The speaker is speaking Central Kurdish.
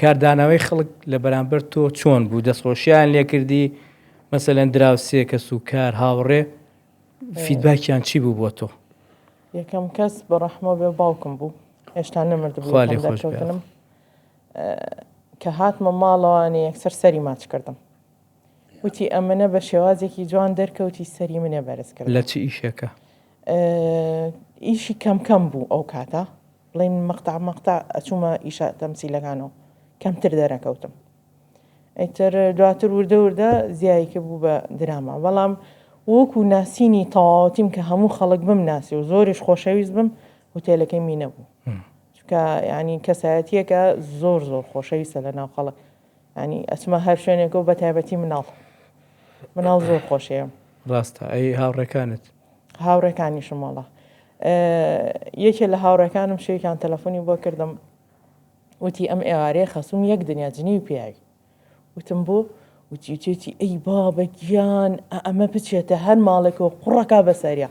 کاردانەوەی خەڵک لە بەرامبەر تۆ چۆن بوو؟ دەستخۆشییان لێ کردی مەسەلەن دراوسێ کەس و کار هاوڕێ فیدباکیان چی بوو بۆ تۆ؟ یەکەم کەس بە ڕەحمە بێ باوکم بوو، هێشتا خوا لێ خۆش نەمردبووتنم کە هاتمە ماڵەوانی یەکسەر سەری ماچ کردم، وتی ئەمنە بە شێوازێکی جوان دەرکەوتی سەری منێ بەرز کرد. لە چی ئیشێکە؟ ئیشی کەم بوو ئەو کاتە، بڵین مەقتع ئەچوومە ئیشە تەمسیلەکانەوە کەمتر دەرەکەوتم. ئەیتر دواتر وردە زیایکە بوو بە دراما، بەڵام وەکو ناسینی تەواوەتیم کە هەموو خەڵک بم ناسی و زۆریش خۆشەویست بم هۆتێلەکەی مینە بوو، چونکە ینی کەسایەتیەکە زۆر خۆشەویستە لە ناو خەڵک، ینی ئەچمە هەر شوێنێکە و بە تایبەتی مناڵ زۆر خۆشەیە. ڕاستە. ئەی هاوڕێکانت؟ هاوڕێکانیشم وەڵا یەکێ لە هاوڕێکانم شەوێکیان تەلەفۆنی بۆ کردم، وتی ئەم ئێوارەیە خەسووم یەک دنیا جنی و پیاوی. وتم بۆ؟ وتی ئەی بابە گیان ئەمە بچێتە هەر ماڵێکەوە قوڕەکە بەسەریە